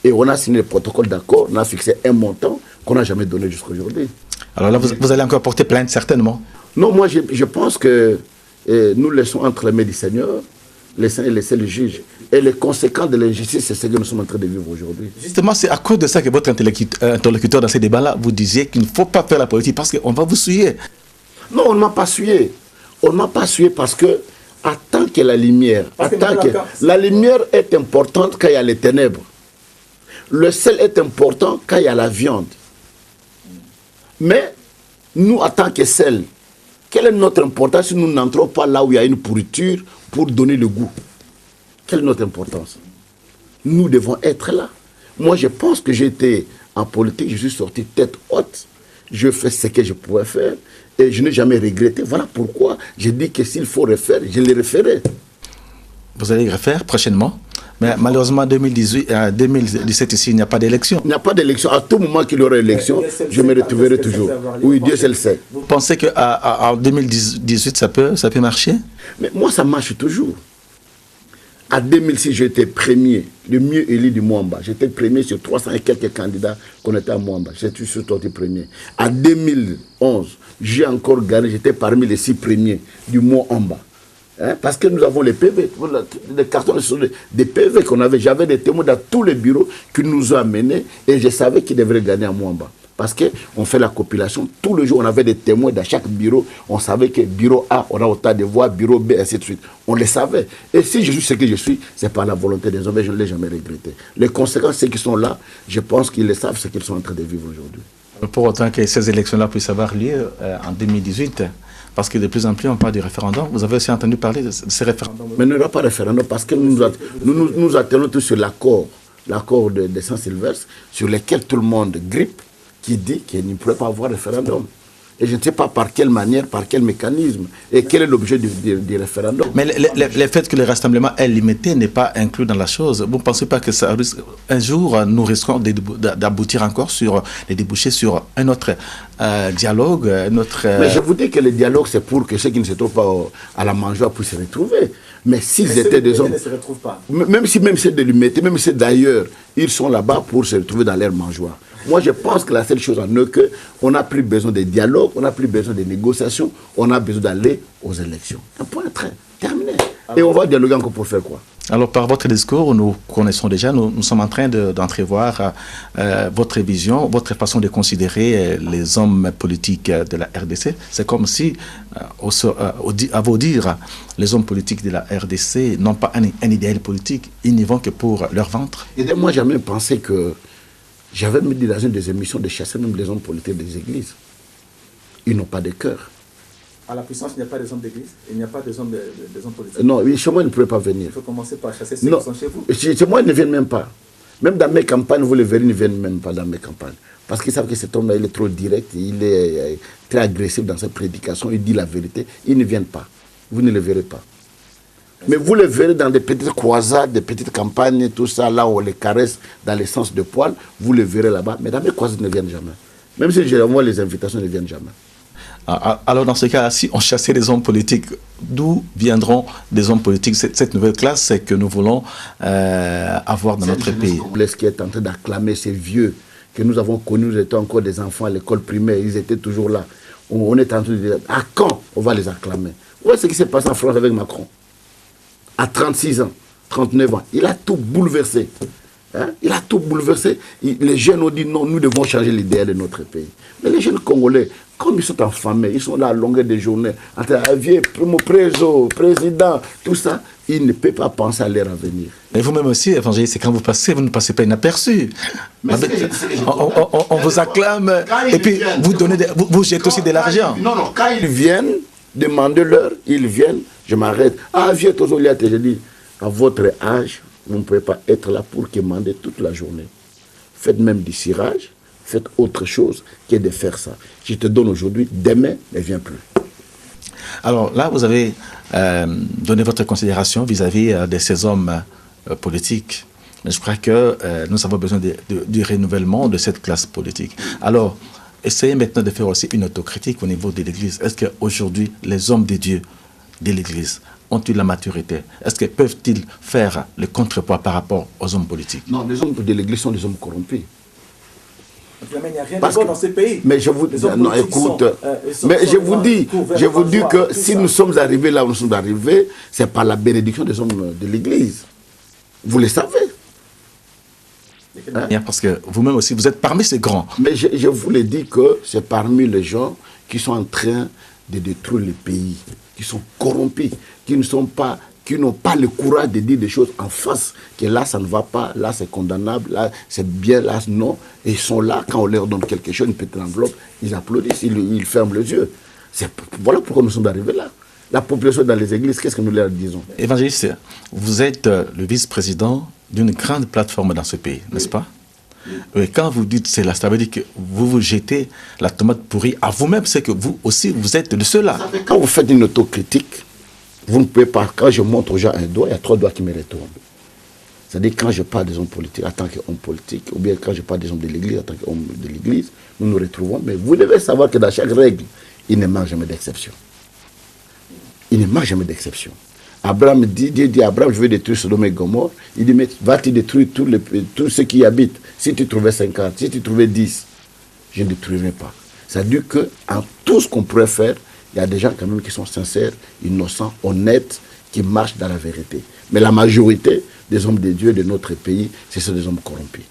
Et on a signé le protocole d'accord, on a fixé un montant qu'on n'a jamais donné jusqu'à aujourd'hui. Alors là, vous allez encore porter plainte, certainement? Non, moi, je pense que nous laissons entre les mains du Seigneur, les saints et les seuls juges. Et les conséquences de l'injustice, c'est ce que nous sommes en train de vivre aujourd'hui. Justement, c'est à cause de ça que votre interlocuteur dans ces débats-là vous disait qu'il ne faut pas faire la politique parce qu'on va vous souiller. Non, on ne m'a pas souillé. On ne m'a pas souillé parce que, tant que la lumière, la lumière est importante quand il y a les ténèbres. Le sel est important quand il y a la viande. Mais, nous, en tant que sel, quelle est notre importance si nous n'entrons pas là où il y a une pourriture pour donner le goût? Quelle est notre importance? Nous devons être là. Moi, je pense que j'étais en politique, je suis sorti tête haute. Je fais ce que je pouvais faire et je n'ai jamais regretté. Voilà pourquoi j'ai dit que s'il faut refaire, je le referai. Vous allez refaire prochainement? Mais malheureusement, 2017 ici, il n'y a pas d'élection. Il n'y a pas d'élection. À tout moment qu'il y aura élection, je me retrouverai toujours. Oui, Dieu seul sait. Vous pensez qu'en 2018, ça peut marcher? Mais moi, ça marche toujours. En 2006, j'étais premier, le mieux élu du Mwamba. J'étais premier sur 300 et quelques candidats qu'on était à Mwamba. J'étais sorti premier. En 2011, j'ai encore gagné. J'étais parmi les 6 premiers du Mwamba. Hein? Parce que nous avons les PV, les cartons des PV qu'on avait. J'avais des témoins dans tous les bureaux qui nous ont amenés et je savais qu'ils devraient gagner à Mwamba. Parce qu'on fait la compilation, tous les jours on avait des témoins dans chaque bureau, on savait que bureau A, on a autant de voix, bureau B, ainsi de suite. On le savait. Et si je suis ce que je suis, c'est par la volonté des hommes et je ne l'ai jamais regretté. Les conséquences, ceux qui sont là, je pense qu'ils le savent, ce qu'ils sont en train de vivre aujourd'hui. Pour autant que ces élections-là puissent avoir lieu en 2018, parce que de plus en plus on parle du référendum, vous avez aussi entendu parler de ces référendums? Mais il n'y aura pas de référendum parce que nous attendons tous sur l'accord de Saint-Sylvestre, sur lequel tout le monde grippe, qui dit qu'il ne pourrait pas avoir référendum. Et je ne sais pas par quelle manière, par quel mécanisme, et quel est l'objet du référendum. Mais le fait que le rassemblement est limité n'est pas inclus dans la chose. Vous ne pensez pas que ça risque, un jour, nous risquons d'aboutir encore sur les débouchés sur un autre dialogue, Mais je vous dis que le dialogue, c'est pour que ceux qui ne se trouvent pas à la mangeoire puissent se retrouver. Mais s'ils étaient des hommes... ne se retrouvent pas. Même c'est de l'humanité, même si d'ailleurs, ils sont là-bas pour se retrouver dans leur mangeoire. Moi, je pense que la seule chose en eux, qu'on n'a plus besoin de dialogue, on n'a plus besoin de négociations, on a besoin d'aller aux élections. Un point très terminé. Et on va dialoguer encore pour faire quoi? Alors, par votre discours, nous connaissons déjà, nous sommes en train d'entrevoir votre vision, votre façon de considérer les hommes politiques de la RDC. C'est comme si, à vous dire, les hommes politiques de la RDC n'ont pas un idéal politique, ils n'y vont que pour leur ventre. Et moi, j'ai jamais pensé que j'avais mis dans une des émissions de chasser même les hommes politiques des églises. Ils n'ont pas de cœur. À la puissance, il n'y a pas des hommes d'église, il n'y a pas des hommes politiques. Non, chez moi, ils ne pourraient pas venir. Il faut commencer par chasser ceux qui sont chez vous. Chez moi, ils ne viennent même pas. Même dans mes campagnes, vous les verrez, ils ne viennent même pas dans mes campagnes. Parce qu'ils savent que cet homme-là, il est trop direct, il est très agressif dans sa prédication, il dit la vérité. Ils ne viennent pas. Vous ne les verrez pas. Mais vous les verrez dans des petites croisades, des petites campagnes, tout ça, là où on les caresse dans les sens de poil, vous les verrez là-bas. Mais dans mes croisades, ils ne viennent jamais. Même si je envoie les invitations, ils ne viennent jamais. Alors dans ce cas, si on chassait les hommes politiques, d'où viendront des hommes politiques? Cette nouvelle classe que nous voulons avoir dans notre pays. Ce qui est en train d'acclamer ces vieux que nous avons connus, nous étions encore des enfants à l'école primaire, ils étaient toujours là. On est en train de dire, à quand on va les acclamer? Voilà ce qui s'est passé en France avec Macron. À 36 ans, 39 ans, il a tout bouleversé. Hein? Il a tout bouleversé. Les jeunes ont dit non, nous devons changer l'idée de notre pays. Mais les jeunes Congolais, comme ils sont affamés, ils sont là à longueur de journée, en train de vieux président, tout ça, ils ne peuvent pas penser à leur avenir. Mais vous-même aussi, évangéliste, c'est quand vous passez, vous ne passez pas inaperçu. On vous acclame et puis vous jetez aussi de l'argent. Non, quand ils viennent, demandez-leur, ils viennent, je m'arrête. Ah, vieux Tozoliate, je dis, à votre âge, vous ne pouvez pas être là pour quémander toute la journée. Faites même du cirage, faites autre chose que de faire ça. Je te donne aujourd'hui, demain, ne viens plus. Alors là, vous avez donné votre considération vis-à-vis de ces hommes politiques. Mais je crois que nous avons besoin du renouvellement de cette classe politique. Alors, essayez maintenant de faire aussi une autocritique au niveau de l'Église. Est-ce qu'aujourd'hui, les hommes de Dieu de l'Église ont-ils la maturité? Est-ce qu'ils peuvent-ils faire le contrepoids par rapport aux hommes politiques? Non, les hommes de l'Église sont des hommes corrompus. Il n'y a rien de bon dans ces pays. Mais je vous dis, non, écoute, mais je vous dis que si nous sommes arrivés là où nous sommes arrivés, c'est par la bénédiction des hommes de l'Église. Vous le savez. Hein? Parce que vous-même aussi, vous êtes parmi ces grands. Mais je vous l'ai dit que c'est parmi les gens qui sont en train de détruire le pays, qui sont corrompus, qui n'ont pas le courage de dire des choses en face, que là ça ne va pas, là c'est condamnable, là c'est bien, là non. Et ils sont là, quand on leur donne quelque chose, une petite enveloppe, ils applaudissent, ils ferment les yeux. Voilà pourquoi nous sommes arrivés là. La population dans les églises, qu'est-ce que nous leur disons? Évangéliste, vous êtes le vice-président d'une grande plateforme dans ce pays, n'est-ce pas? Et quand vous dites cela, ça veut dire que vous vous jetez la tomate pourrie à vous-même, c'est que vous aussi, vous êtes de ceux-là. Quand vous faites une autocritique, vous ne pouvez pas, quand je montre aux gens un doigt, il y a 3 doigts qui me retournent. C'est-à-dire quand je parle des hommes politiques en tant qu'hommes politiques, ou bien quand je parle des hommes de l'Église en tant qu'hommes de l'Église, nous nous retrouvons. Mais vous devez savoir que dans chaque règle, il ne manque jamais d'exception. Il ne manque jamais d'exception. Abraham dit à Abraham, je vais détruire Sodome et Gomorrhe. Il dit, mais vas-tu détruire tous ceux qui y habitent? Si tu trouvais 50, si tu trouvais 10, je ne détruirai pas. C'est-à-dire qu'en tout ce qu'on pourrait faire, il y a des gens quand même qui sont sincères, innocents, honnêtes, qui marchent dans la vérité. Mais la majorité des hommes de Dieu de notre pays, ce sont des hommes corrompus.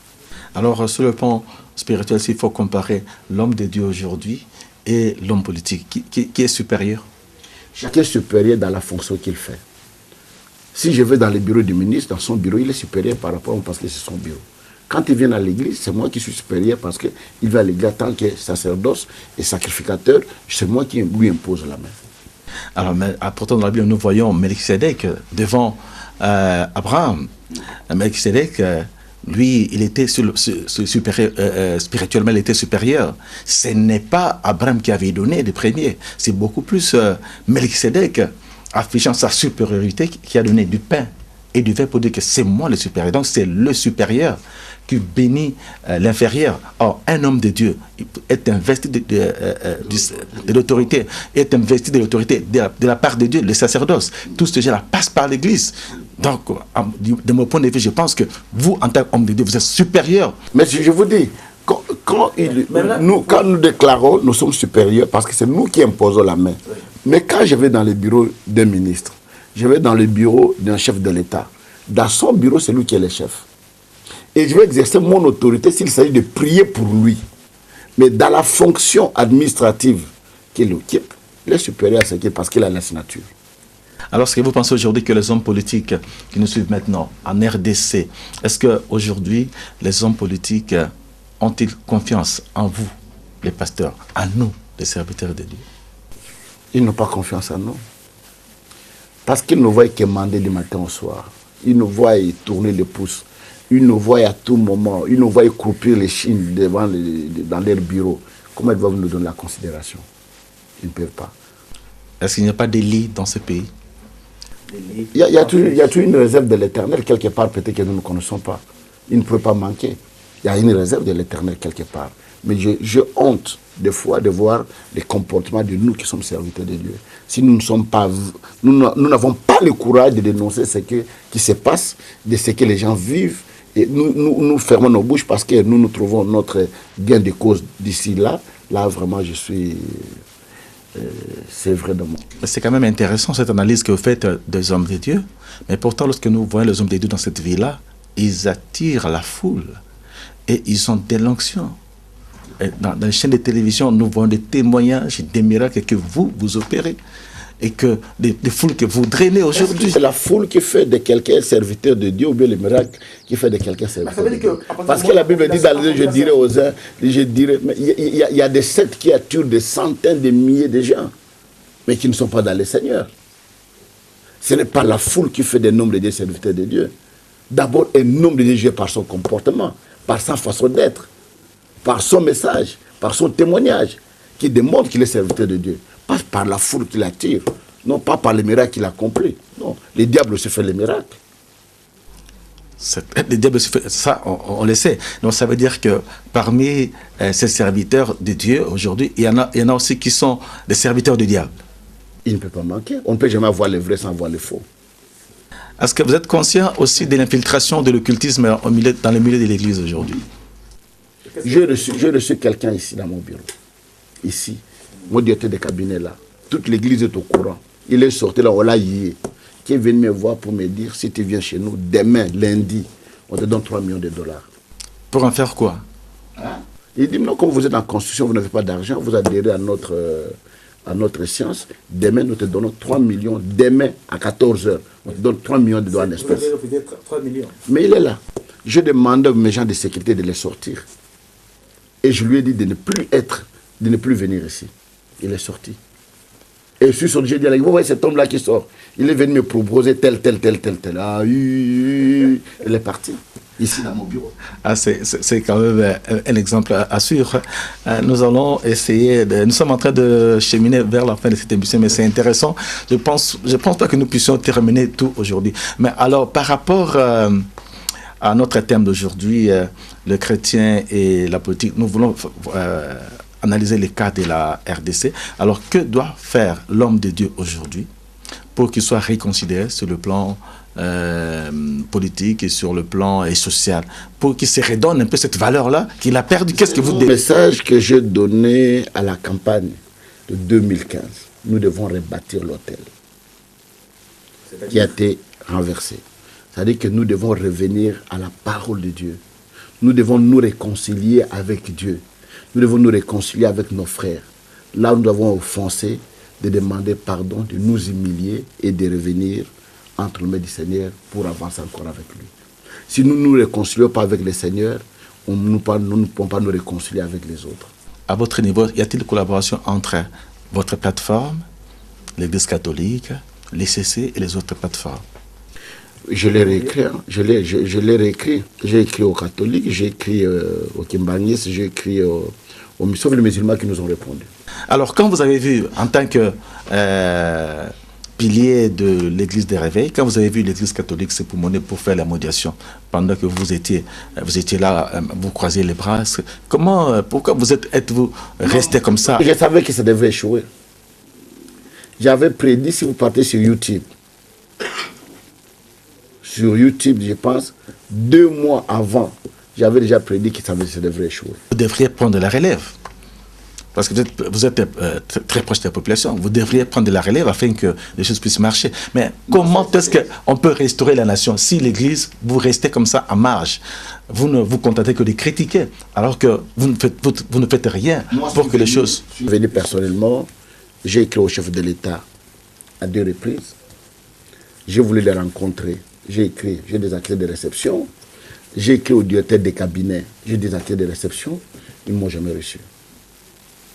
Alors, sur le plan spirituel, s'il faut comparer l'homme de Dieu aujourd'hui et l'homme politique, qui est supérieur? Chacun est supérieur dans la fonction qu'il fait. Si je vais dans le bureau du ministre, dans son bureau, il est supérieur par rapport à moi parce que c'est son bureau. Quand il vient à l'église, c'est moi qui suis supérieur parce qu'il va à l'église en tant que sacerdoce et sacrificateur, c'est moi qui lui impose la main. Alors, pourtant, dans la Bible, nous voyons Melchisédek devant Abraham. Melchisédek, lui, il était supérieur, spirituellement, il était supérieur. Ce n'est pas Abraham qui avait donné le premier, c'est beaucoup plus Melchisédek, affichant sa supériorité, qui a donné du pain et du vin pour dire que c'est moi le supérieur. Donc c'est le supérieur qui bénit l'inférieur. Or, un homme de Dieu est investi de l'autorité, est investi de l'autorité de la part de Dieu, le sacerdoce. Tout ce gens-là passe par l'Église. Donc, de mon point de vue, je pense que vous, en tant qu'homme de Dieu, vous êtes supérieur. Mais je vous dis, quand nous déclarons, nous sommes supérieurs parce que c'est nous qui imposons la main. Oui. Mais quand je vais dans le bureau d'un ministre, je vais dans le bureau d'un chef de l'État, dans son bureau, c'est lui qui est le chef. Et je vais exercer mon autorité s'il s'agit de prier pour lui. Mais dans la fonction administrative qu'il occupe, il est supérieur à ce qu'il est parce qu'il a la signature. Alors, est-ce que vous pensez aujourd'hui que les hommes politiques qui nous suivent maintenant en RDC, est-ce qu'aujourd'hui, les hommes politiques ont-ils confiance en vous, les pasteurs, en nous, les serviteurs de Dieu? Ils n'ont pas confiance en nous. Parce qu'ils nous voient quémander du matin au soir. Ils nous voient tourner les pouces. Ils nous voient à tout moment. Ils nous voient croupir les chines dans leur bureau. Comment ils doivent nous donner la considération? Ils ne peuvent pas. Est-ce qu'il n'y a pas d'élit dans ce pays? Il y a toujours une réserve de l'Éternel quelque part, peut-être que nous ne connaissons pas. Il ne peut pas manquer. Il y a une réserve de l'Éternel quelque part. Mais j'ai honte des fois de voir les comportements de nous qui sommes serviteurs de Dieu. Si nous n'avons pas le courage de dénoncer ce qui se passe, de ce que les gens vivent, Et nous fermons nos bouches parce que nous trouvons notre gain de cause d'ici là. Là, vraiment, je suis... c'est vrai de moi. C'est quand même intéressant cette analyse que vous faites des hommes de Dieu. Mais pourtant, lorsque nous voyons les hommes de Dieu dans cette vie-là, ils attirent la foule. Et ils ont de l'onction. Dans les chaînes de télévision, nous voyons des témoignages, des miracles que vous opérez. Et que des foules que vous drainez aujourd'hui. C'est la foule qui fait de quelqu'un serviteur de Dieu ou bien le miracle qui fait de quelqu'un serviteur de Dieu. Parce que la Bible dit, je dirais aux uns, mais il y a des sectes qui attirent des centaines de milliers de gens, mais qui ne sont pas dans le Seigneur. Ce n'est pas la foule qui fait des noms de Dieu serviteurs de Dieu. D'abord, un homme de Dieu par son comportement, par sa façon d'être, par son message, par son témoignage, qui démontre qu'il est serviteur de Dieu. Pas par la foule qui l'attire, non pas par les miracles qu'il accomplit. Non, les diables se font les miracles. Les diables se font, ça, on le sait. Donc ça veut dire que parmi ces serviteurs de Dieu aujourd'hui, il y en a aussi qui sont des serviteurs du diable. Il ne peut pas manquer. On ne peut jamais voir le vrai sans voir le faux. Est-ce que vous êtes conscient aussi de l'infiltration de l'occultisme dans le milieu de l'Église aujourd'hui? J'ai reçu quelqu'un ici dans mon bureau. Ici. Mon directeur de cabinet là, toute l'église est au courant. Il est sorti là, on l'a hier, qui est venu me voir pour me dire, si tu viens chez nous, demain, lundi, on te donne 3 millions de dollars. Pour en faire quoi? Il dit, non, comme vous êtes en construction, vous n'avez pas d'argent, vous adhérez à notre science, demain, nous te donnons 3 millions, demain, à 14h, on te donne 3 millions de dollars en espèces. 3 millions. Mais il est là. Je demande à mes gens de sécurité de les sortir. Et je lui ai dit de ne plus venir ici. Il est sorti. Et je suis sorti, j'ai dit, vous voyez cet homme-là qui sort. Il est venu me proposer tel. Ah, il est parti. Ici, dans mon bureau. Ah, c'est quand même un exemple à suivre. Nous allons essayer nous sommes en train de cheminer vers la fin de cette émission, mais c'est intéressant. Je pense pas que nous puissions terminer tout aujourd'hui. Mais alors, par rapport à notre thème d'aujourd'hui, le chrétien et la politique, nous voulons analyser les cas de la RDC. Alors, que doit faire l'homme de Dieu aujourd'hui pour qu'il soit réconcilié sur le plan politique et sur le plan social, pour qu'il se redonne un peu cette valeur-là qu'il a perdue? Qu'est-ce que vous dites? Le message que j'ai donné à la campagne de 2015, nous devons rebâtir l'hôtel qui a été renversé. C'est-à-dire que nous devons revenir à la parole de Dieu. Nous devons nous réconcilier avec Dieu. Nous devons nous réconcilier avec nos frères. Là où nous avons offensé, de demander pardon, de nous humilier et de revenir entre les mains du Seigneur pour avancer encore avec lui. Si nous ne nous réconcilions pas avec le Seigneur, nous ne pouvons pas nous réconcilier avec les autres. À votre niveau, y a-t-il une collaboration entre votre plateforme, l'Église catholique, l'ICC et les autres plateformes? Je l'ai réécrit, je l'ai réécrit. J'ai écrit aux catholiques, j'ai écrit aux Kimbanguis, j'ai écrit sauf les musulmans qui nous ont répondu. Alors, quand vous avez vu, en tant que pilier de l'église des réveils, quand vous avez vu l'église catholique s'époumoner pour faire la médiation, pendant que vous étiez là, vous croisiez les bras, pourquoi êtes-vous resté comme ça? Je savais que ça devait échouer. J'avais prédit, si vous partez sur YouTube, je pense, 2 mois avant, j'avais déjà prédit que ça devrait échouer. Vous devriez prendre la relève. Parce que vous êtes très proche de la population. Vous devriez prendre la relève afin que les choses puissent marcher. Mais comment est-ce qu'on peut restaurer la nation si l'Église, vous restez comme ça en marge? Vous ne vous contentez que de critiquer, alors que vous ne faites rien pour que les choses... Je suis venu personnellement, j'ai écrit au chef de l'État à 2 reprises. J'ai voulu les rencontrer. J'ai des accès de réception. J'ai écrit au directeur des cabinets. J'ai des accès de réception. Ils ne m'ont jamais reçu.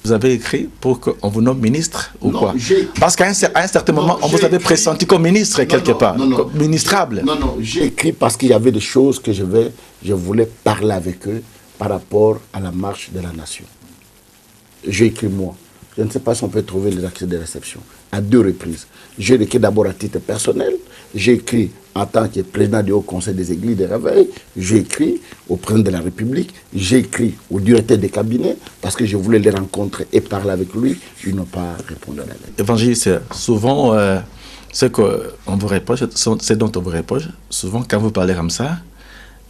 Vous avez écrit pour qu'on vous nomme ministre ou non, quoi? Parce qu'à un certain moment, on vous avait pressenti comme ministre quelque part, comme ministrable. Non, j'ai écrit parce qu'il y avait des choses que je voulais parler avec eux par rapport à la marche de la nation. J'ai écrit moi. Je ne sais pas si on peut trouver les accès de réception. À 2 reprises. J'ai écrit d'abord à titre personnel. J'ai écrit en tant que président du Haut Conseil des Églises de Réveil. J'ai écrit au président de la République. J'ai écrit au directeur des cabinets parce que je voulais les rencontrer et parler avec lui. Ils n'ont pas répondu à la lettre. Évangéliste, souvent, ce qu'on vous reproche, c'est dont on vous reproche, souvent quand vous parlez comme ça,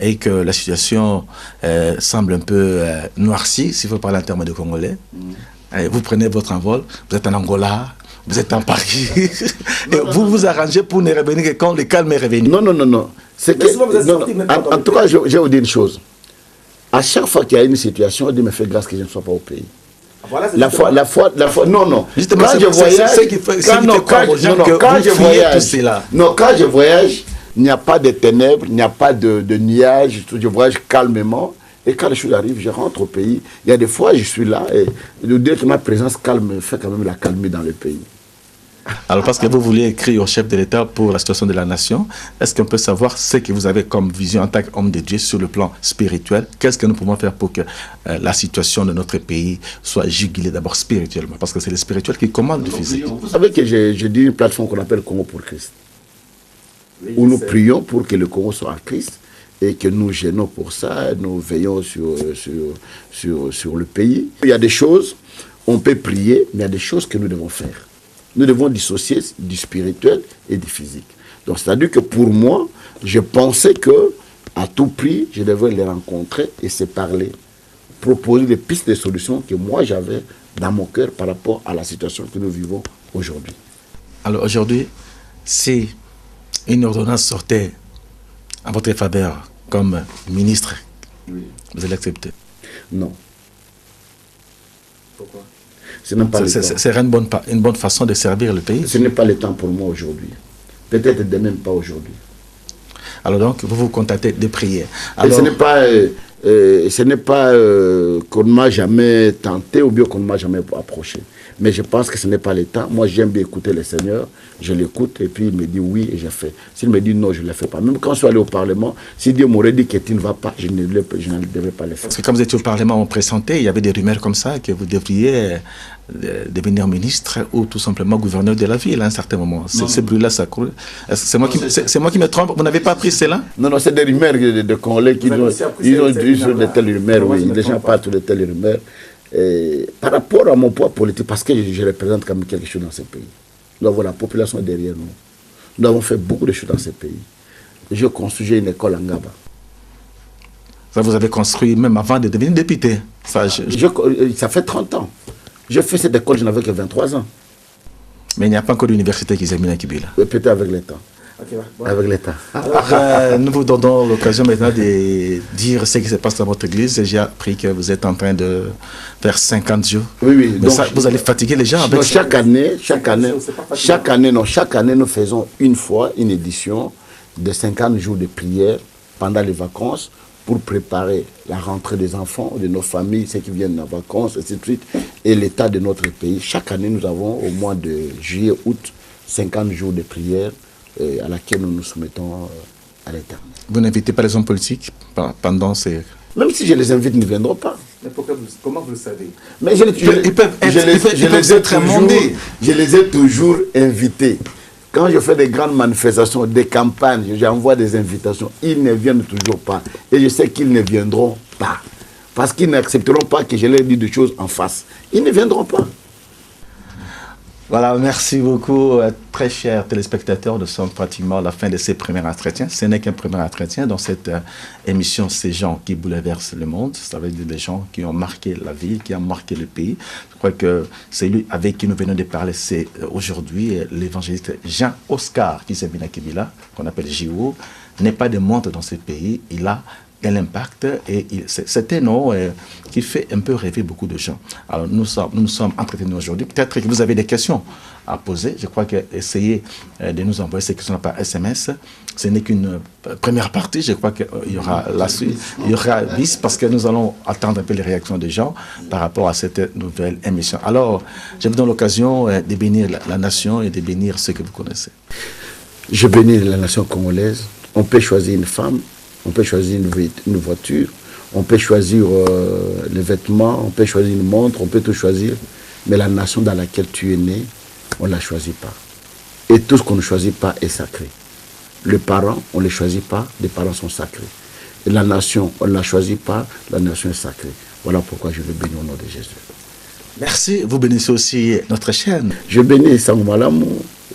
et que la situation semble un peu noircie, s'il faut parler en termes de Congolais. Vous prenez votre envol, vous êtes en Angola, vous êtes en Paris, et vous vous arrangez pour ne revenir que quand le calme est revenu. Non. En tout cas, je vais vous dire une chose. À chaque fois qu'il y a une situation, Dieu me fait grâce que je ne sois pas au pays. Voilà, la fois, non. Justement, quand je voyage, quand je voyage, il n'y a pas de ténèbres, il n'y a pas de nuages, je voyage calmement. Et quand les choses arrivent, je rentre au pays. Il y a des fois, je suis là et de dire que ma présence calme fait quand même la calmie dans le pays. Alors, parce que vous vouliez écrire au chef de l'État pour la situation de la nation, est-ce qu'on peut savoir ce que vous avez comme vision en tant qu'homme de Dieu sur le plan spirituel? Qu'est-ce que nous pouvons faire pour que la situation de notre pays soit jugulée d'abord spirituellement? Parce que c'est le spirituel qui commande le physique. Vous savez que j'ai dit une plateforme qu'on appelle Congo pour Christ. Oui, où nous prions pour que le Congo soit en Christ et que nous gênons pour ça, nous veillons sur le pays. Il y a des choses, on peut prier, mais il y a des choses que nous devons faire. Nous devons dissocier du spirituel et du physique. Donc, c'est-à-dire que pour moi, je pensais que à tout prix, je devais les rencontrer et se parler, proposer des pistes de solutions que moi j'avais dans mon cœur par rapport à la situation que nous vivons aujourd'hui. Alors aujourd'hui, si une ordonnance sortait en votre faveur comme ministre, oui, vous allez l'accepter? Non. Pourquoi? C'est une bonne façon de servir le pays. Ce n'est pas le temps pour moi aujourd'hui. Peut-être de même pas aujourd'hui. Alors donc, vous vous contentez de prier. Alors, ce n'est pas qu'on ne m'a jamais tenté ou bien qu'on ne m'a jamais approché. Mais je pense que ce n'est pas le temps. Moi, j'aime bien écouter le Seigneur. Je l'écoute et puis il me dit oui et je fais. S'il me dit non, je ne le fais pas. Même quand je suis allé au Parlement, si Dieu m'aurait dit que tu ne vas pas, je ne devais pas le faire. Parce que quand vous étiez au Parlement, on pressentait, il y avait des rumeurs comme ça que vous devriez devenir ministre ou tout simplement gouverneur de la ville à un certain moment. Ces bruits-là, ça court. C'est moi qui me trompe. Vous n'avez pas appris cela? Non, c'est des rumeurs de Congolais qui ils ont eu sur de telles rumeurs. Oui, les gens parlent sur de telles rumeurs. Par rapport à mon poids politique, parce que je représente quand même quelque chose dans ce pays. Nous avons la population derrière nous. Nous avons fait beaucoup de choses dans ce pays. J'ai construit une école en Ngaba. Ça, vous avez construit même avant de devenir député. Ça fait 30 ans. J'ai fait cette école, je n'avais que 23 ans. Mais il n'y a pas encore d'université qui s'est mise à Kibila. Peut-être avec l'État. Okay, bon. Avec l'État. Alors, nous vous donnons l'occasion maintenant de dire ce qui se passe dans votre église. J'ai appris que vous êtes en train de faire 50 jours. Oui. Donc, ça, vous allez fatiguer les gens avec non, chaque année, nous faisons une fois une édition de 50 jours de prière pendant les vacances pour préparer la rentrée des enfants, de nos familles, ceux qui viennent en vacances, et ainsi de suite, et l'état de notre pays. Chaque année, nous avons au mois de juillet, août, 50 jours de prière à laquelle nous nous soumettons à l'État. Vous n'invitez pas les hommes politiques pendant ces... Même si je les invite, ils ne viendront pas. Mais comment vous le savez? Mais je les ai toujours invités. Quand je fais des grandes manifestations, des campagnes, j'envoie des invitations, ils ne viennent toujours pas. Et je sais qu'ils ne viendront pas. Parce qu'ils n'accepteront pas que je leur dise des choses en face. Ils ne viendront pas. Voilà, merci beaucoup, très chers téléspectateurs. Nous sommes pratiquement à la fin de ces premiers entretiens. Ce n'est qu'un premier entretien dans cette émission, ces gens qui bouleversent le monde. Ça veut dire des gens qui ont marqué la ville, qui ont marqué le pays. Je crois que celui avec qui nous venons de parler, c'est aujourd'hui l'évangéliste Jean-Oscar Kizemina Kibila, qu'on appelle JO, n'est pas de montre dans ce pays. Il a l'impact et c'est un nom qui fait un peu rêver beaucoup de gens. Alors nous sommes entretenus aujourd'hui. Peut-être que vous avez des questions à poser. Je crois que essayez de nous envoyer ces questions par SMS. Ce n'est qu'une première partie. Je crois qu'il y aura la suite. Il y aura 10 parce que nous allons attendre un peu les réactions des gens par rapport à cette nouvelle émission. Alors, je vous donne l'occasion de bénir la nation et de bénir ceux que vous connaissez. Je bénis la nation congolaise. On peut choisir une femme. On peut choisir une voiture, on peut choisir les vêtements, on peut choisir une montre, on peut tout choisir. Mais la nation dans laquelle tu es né, on ne la choisit pas. Et tout ce qu'on ne choisit pas est sacré. Les parents, on ne les choisit pas, les parents sont sacrés. Et la nation, on ne la choisit pas, la nation est sacrée. Voilà pourquoi je veux bénir au nom de Jésus. Merci. Vous bénissez aussi notre chaîne. Je bénis Sango Malamu.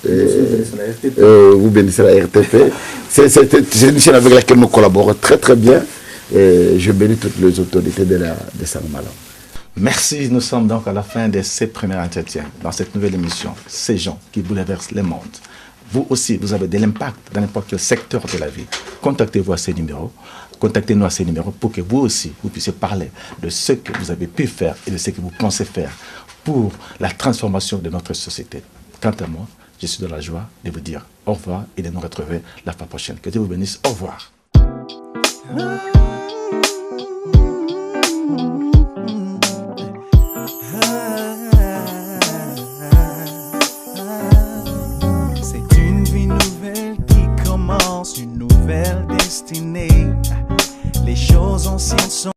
Vous bénissez la RTP. C'est une émission avec laquelle nous collaborons très très bien. Et je bénis toutes les autorités de Saint-Malo. Merci, nous sommes donc à la fin de ces premiers entretiens dans cette nouvelle émission, Ces gens qui bouleversent le monde. Vous aussi, vous avez de l'impact dans n'importe quel secteur de la vie. Contactez-vous à ces numéros, contactez-nous à ces numéros pour que vous aussi, vous puissiez parler de ce que vous avez pu faire et de ce que vous pensez faire pour la transformation de notre société. Quant à moi, je suis de la joie de vous dire au revoir et de nous retrouver la fois prochaine. Que Dieu vous bénisse. Au revoir.